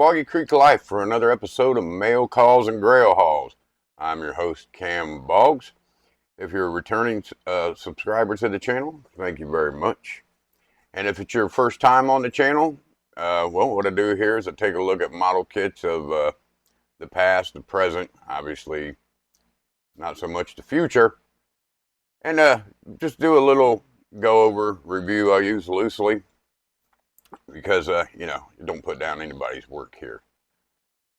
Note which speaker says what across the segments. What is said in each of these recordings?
Speaker 1: Boggy Creek Life for another episode of Mail Calls and Grail Hauls. I'm your host, Cam Boggs. If you're a returning subscriber to the channel, thank you very much. And if it's your first time on the channel, what I do here is I take a look at model kits of the past, the present, obviously not so much the future, and just do a little go-over review I use loosely. Because, you don't put down anybody's work here.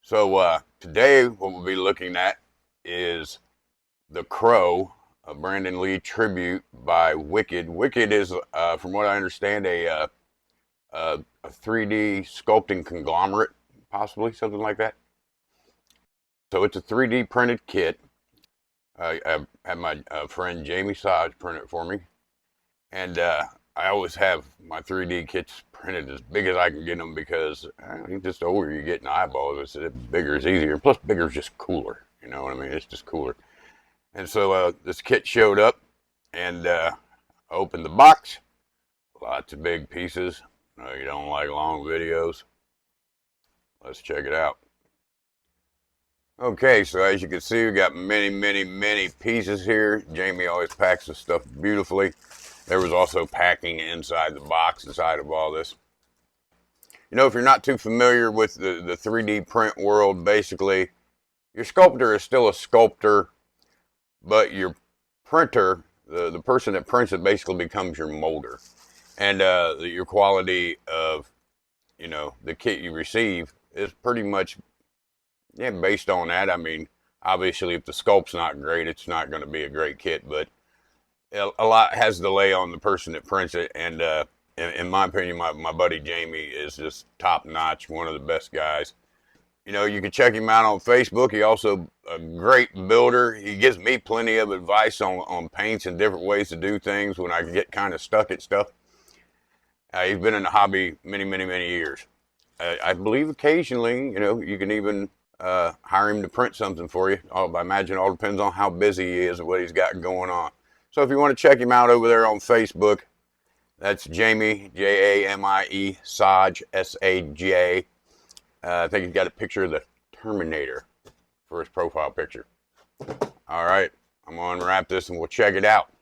Speaker 1: So today what we'll be looking at is The Crow, a Brandon Lee tribute by Wicked. Wicked is, from what I understand, a 3D sculpting conglomerate, possibly, something like that. So it's a 3D printed kit. I had my friend Jamie Saj print it for me. And I always have my 3D kits printed as big as I can get them because just the older you get in the eyeballs, bigger is easier. Plus, bigger is just cooler. You know what I mean? It's just cooler. And so this kit showed up, and I opened the box. Lots of big pieces. No, you don't like long videos. Let's check it out. Okay, so as you can see, we got many pieces here. Jamie always packs the stuff beautifully. There was also packing inside the box, inside of all this. You know, if you're not too familiar with the 3D print world, basically, your sculptor is still a sculptor, but your printer, the person that prints it, basically becomes your molder. And your quality of, the kit you receive is pretty much, based on that. I mean, obviously, if the sculpt's not great, it's not going to be a great kit, but a lot has to lay on the person that prints it, and in my opinion, my buddy Jamie is just top notch, one of the best guys. You can check him out on Facebook. He also a great builder. He gives me plenty of advice on paints and different ways to do things when I get kind of stuck at stuff. He's been in the hobby many years. I believe occasionally, you can even hire him to print something for you. I imagine it all depends on how busy he is and what he's got going on. So if you want to check him out over there on Facebook, that's Jamie, Jamie, Saj, Saj. I think he's got a picture of the Terminator for his profile picture. All right, I'm going to unwrap this and we'll check it out.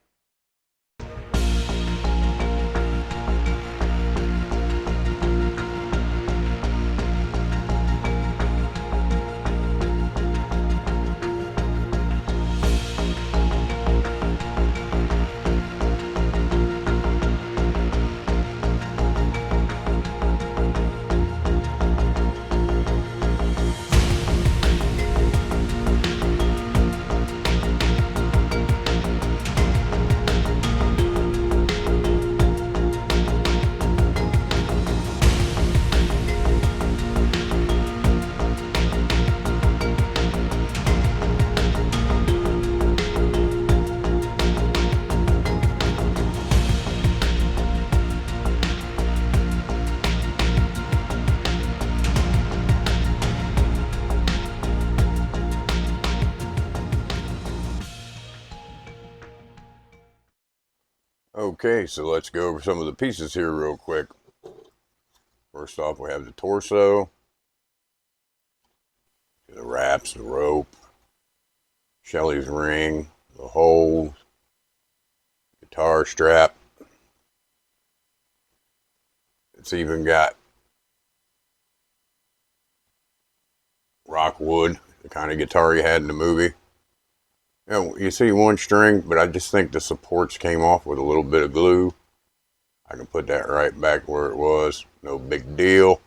Speaker 1: Okay, so let's go over some of the pieces here real quick. First off, we have the torso, the wraps, the rope, Shelly's ring, the holes, guitar strap. It's even got Rockwood, the kind of guitar you had in the movie. You see one string, but I just think the supports came off with a little bit of glue. I can put that right back where it was. No big deal.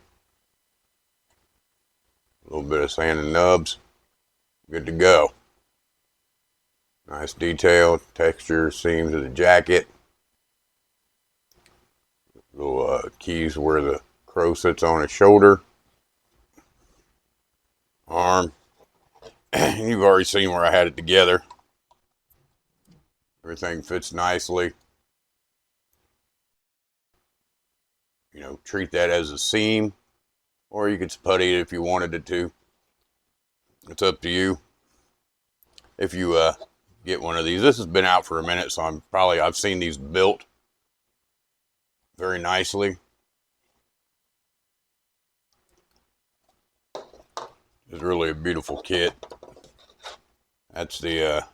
Speaker 1: A little bit of sand and nubs. Good to go. Nice detail, texture, seams of the jacket. Little keys where the crow sits on his shoulder. Arm. You've already seen where I had it together. Everything fits nicely. Treat that as a seam, or you could putty it if you wanted it to. It's up to you. If you get one of these, this has been out for a minute, so I've seen these built very nicely. It's really a beautiful kit. That's the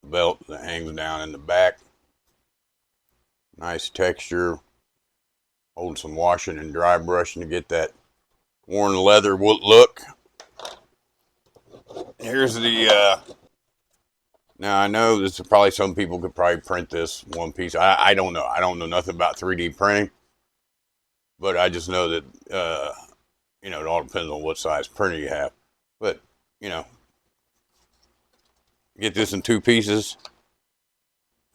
Speaker 1: belt that hangs down in the back. Nice texture. Hold some washing and dry brushing to get that worn leather look. Here's the now I know this is probably, some people could probably print this one piece. I don't know. I don't know nothing about 3D printing, but I just know that you know, it all depends on what size printer you have. But you know, get this in 2 pieces.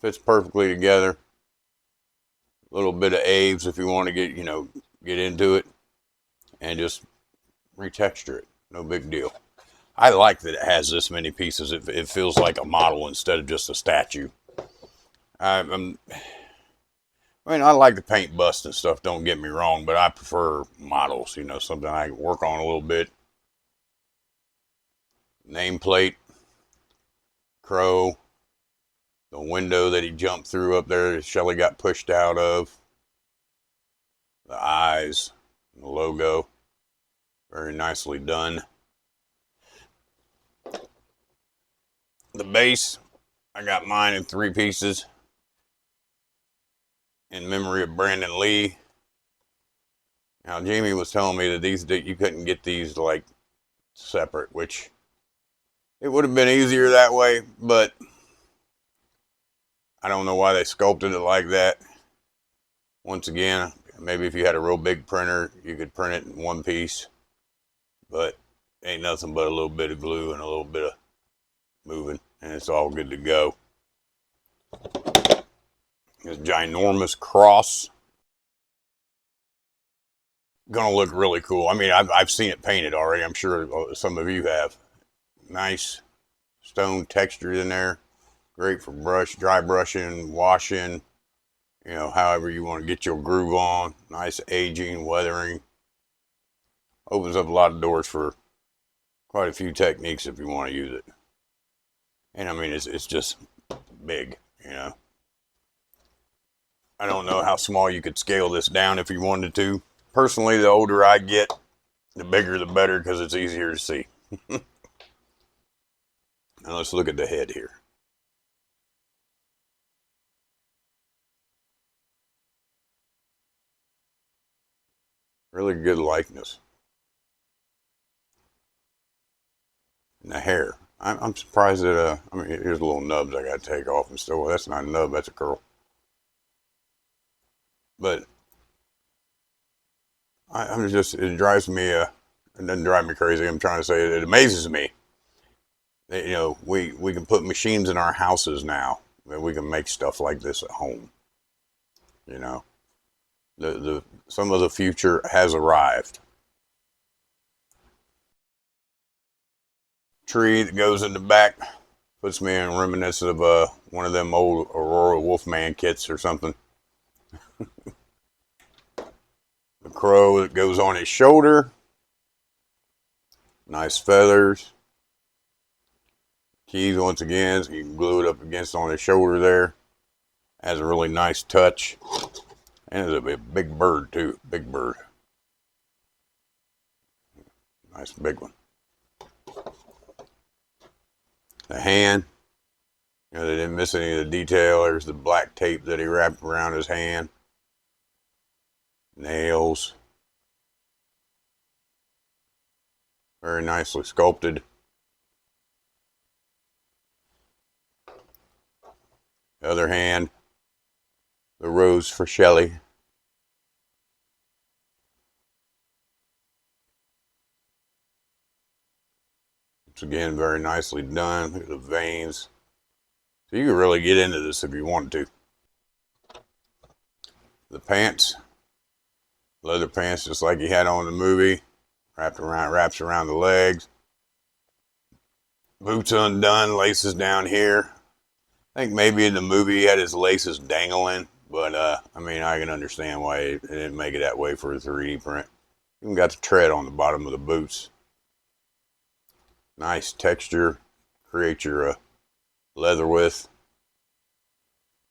Speaker 1: Fits perfectly together. A little bit of Aves if you want to get, you know, get into it, and just retexture it. No big deal. I like that it has this many pieces. It feels like a model instead of just a statue. I mean, I like the paint bust and stuff, don't get me wrong, but I prefer models, you know, something I can work on a little bit. Nameplate, Crow, the window that he jumped through up there, Shelly got pushed out of, the eyes, the logo, very nicely done. The base, I got mine in 3 pieces in memory of Brandon Lee. Now, Jamie was telling me that you couldn't get these like separate, which it would have been easier that way, but I don't know why they sculpted it like that. Once again, maybe if you had a real big printer, you could print it in 1 piece, but ain't nothing but a little bit of glue and a little bit of moving, and it's all good to go. This ginormous cross, gonna look really cool. I mean, I've seen it painted already. I'm sure some of you have. Nice stone texture in there. Great for dry brushing, washing, you know, however you want to get your groove on. Nice aging, weathering. Opens up a lot of doors for quite a few techniques if you want to use it. And I mean, it's just big, you know. I don't know how small you could scale this down if you wanted to. Personally, the older I get, the bigger the better, because it's easier to see. Now let's look at the head here. Really good likeness. And the hair. I'm surprised that, I mean, here's little nubs I got to take off and stuff. Well, that's not a nub, that's a curl. But I'm just, it drives me, it doesn't drive me crazy. I'm trying to say it amazes me that, you know, we can put machines in our houses now that we can make stuff like this at home. You know, some of the future has arrived. Tree that goes in the back puts me in reminiscent of one of them old Aurora Wolfman kits or something. The crow that goes on his shoulder. Nice feathers. Keys once again, so you can glue it up against on his shoulder there. Has a really nice touch. And it's a big bird too, big bird. Nice big one. The hand, you know, they didn't miss any of the detail. There's the black tape that he wrapped around his hand. Nails. Very nicely sculpted. The other hand, the rose for Shelly. Once again, very nicely done. Look at the veins. So you can really get into this if you wanted to. The pants, leather pants, just like he had on in the movie. Wraps around the legs. Boots undone, laces down here. I think maybe in the movie he had his laces dangling, but I mean, I can understand why it didn't make it that way for a 3D print. Even got the tread on the bottom of the boots. Nice texture, create your leather with.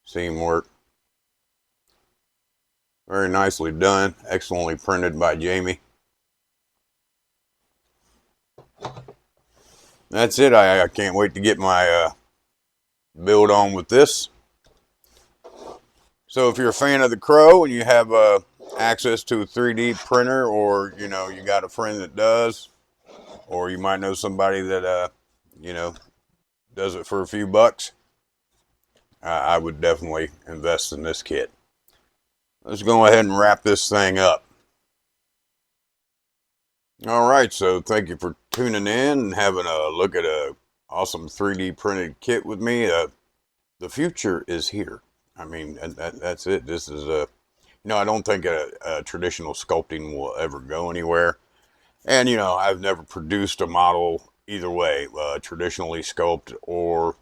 Speaker 1: Seam work. Very nicely done, excellently printed by Jamie. that's it. I can't wait to get my build on with this. So if you're a fan of the Crow and you have access to a 3D printer, or you know you got a friend that does, or you might know somebody that you know does it for a few bucks, I would definitely invest in this kit. Let's go ahead and wrap this thing up. All right, so thank you for tuning in and having a look at a awesome 3D printed kit with me. The future is here. I mean, that's it. This is a, you know, I don't think a traditional sculpting will ever go anywhere. And, you know, I've never produced a model either way, traditionally sculpted or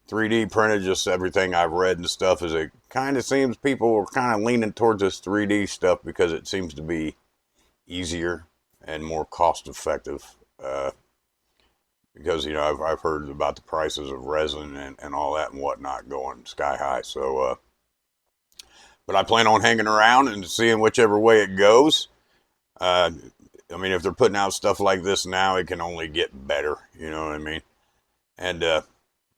Speaker 1: 3D printed. Just everything I've read and stuff is it kind of seems people are kind of leaning towards this 3D stuff because it seems to be easier and more cost effective. Because, you know, I've heard about the prices of resin and all that and whatnot going sky high. So, but I plan on hanging around and seeing whichever way it goes. Uh, I mean, if they're putting out stuff like this now, it can only get better. You know what I mean? And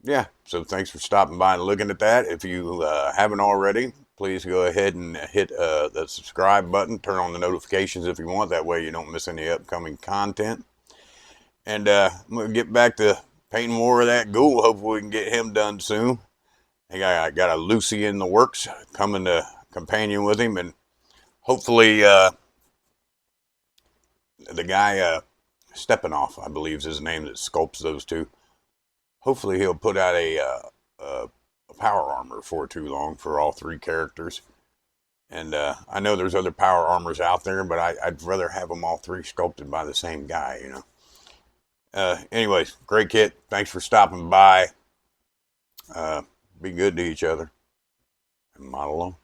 Speaker 1: yeah, so thanks for stopping by and looking at that. If you haven't already, please go ahead and hit the subscribe button. Turn on the notifications if you want. That way you don't miss any upcoming content. And I'm going to get back to painting more of that ghoul. Hopefully we can get him done soon. I got a Lucy in the works coming to companion with him. And hopefully the guy Stepanoff, I believe is his name, that sculpts those two. Hopefully he'll put out a power armor for too long for all three characters. And I know there's other power armors out there, but I'd rather have them all three sculpted by the same guy, you know. Anyways, great kit. Thanks for stopping by. Be good to each other and model on.